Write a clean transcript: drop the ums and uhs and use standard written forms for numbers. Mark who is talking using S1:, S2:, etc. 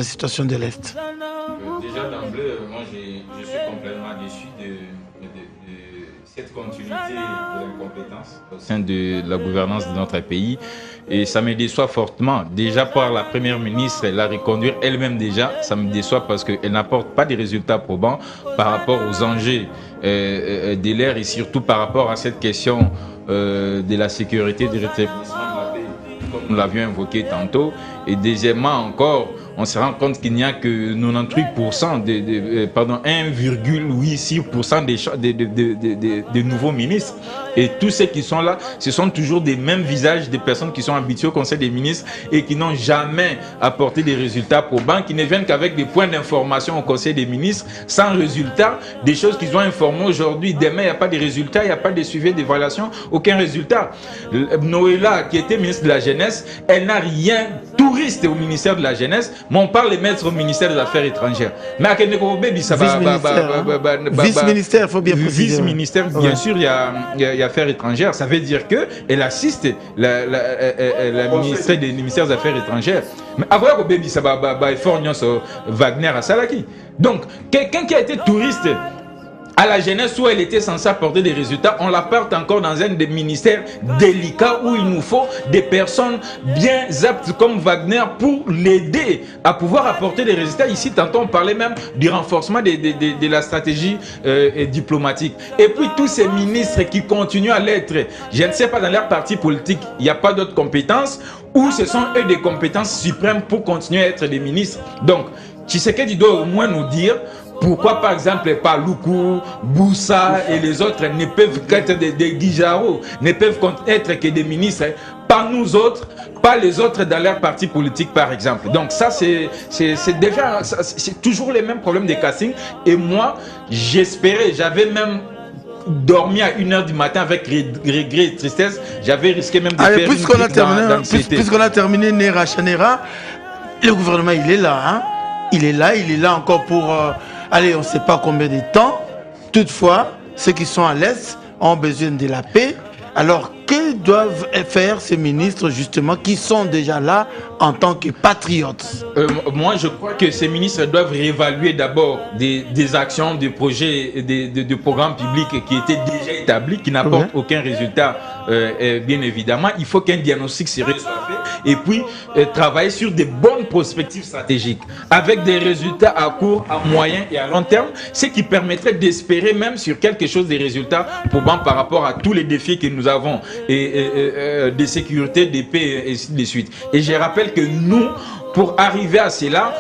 S1: la situation de l'Est?
S2: Déjà d'emblée, moi je suis complètement déçu de cette continuité de l'incompétence au sein de la gouvernance de notre pays. Et ça me déçoit fortement. Déjà par la première ministre, la reconduire elle-même déjà, ça me déçoit parce qu'elle n'apporte pas de résultats probants par rapport aux enjeux de l'ère et surtout par rapport à cette question de la sécurité, du rétablissement de la paix, comme nous l'avions invoqué tantôt. Et deuxièmement encore, on se rend compte qu'il n'y a que 98%, 1,86% des nouveaux ministres. Et tous ceux qui sont là, ce sont toujours des mêmes visages des personnes qui sont habituées au Conseil des ministres et qui n'ont jamais apporté des résultats probants, qui ne viennent qu'avec des points d'information au Conseil des ministres, sans résultat, des choses qu'ils ont informées aujourd'hui. Demain, il n'y a pas de résultats, il n'y a pas de suivi d'évaluation, aucun résultat. Noëlla, qui était ministre de la Jeunesse, elle n'a rien, touriste au ministère de la Jeunesse, mais on parle de mettre au ministère des Affaires étrangères. Mais à quel niveau ça va?
S1: Vice-ministère, il faut bien préciser.
S2: Vice-ministère, bien sûr, il y a Affaires étrangères. Ça veut dire qu'elle assiste la ministère des ministères des Affaires étrangères. Mais avant que baby ça va Wagner à Salaki. Donc, quelqu'un qui a été touriste à la jeunesse où elle était censée apporter des résultats, on la porte encore dans un des ministères délicats où il nous faut des personnes bien aptes comme Wagner pour l'aider à pouvoir apporter des résultats. Ici, tantôt on parlait même du renforcement de la stratégie diplomatique. Et puis tous ces ministres qui continuent à l'être, je ne sais pas, dans leur parti politique, il n'y a pas d'autres compétences ou ce sont eux des compétences suprêmes pour continuer à être des ministres. Donc, Tshisekedi doit au moins nous dire pourquoi, par exemple, Paluku, Boussa et les autres ne peuvent qu'être des Guijaro, ne peuvent être que des ministres, pas nous autres, pas les autres dans leur parti politique, par exemple. Donc ça, c'est déjà, c'est toujours les mêmes problèmes de casting. Et moi, j'espérais, j'avais même dormi à 1h du matin avec regret et tristesse. J'avais risqué même de faire
S1: puisqu'on a terminé Nera Chanera, le gouvernement, il est là, hein? Il est là encore pour... allez, on ne sait pas combien de temps. Toutefois, ceux qui sont à l'Est ont besoin de la paix. Alors, que doivent faire ces ministres, justement, qui sont déjà là en tant que patriotes?
S2: Moi, je crois que ces ministres doivent réévaluer d'abord des actions, des projets, des programmes publics qui étaient déjà établis, qui n'apportent aucun résultat, bien évidemment. Il faut qu'un diagnostic sérieux soit fait et puis travailler sur des bonnes perspectives stratégiques avec des résultats à court, à moyen et à long terme, ce qui permettrait d'espérer même sur quelque chose des résultats probants par rapport à tous les défis que nous avons et de sécurité, de paix et ainsi de suite. Et je rappelle que nous, pour arriver à cela,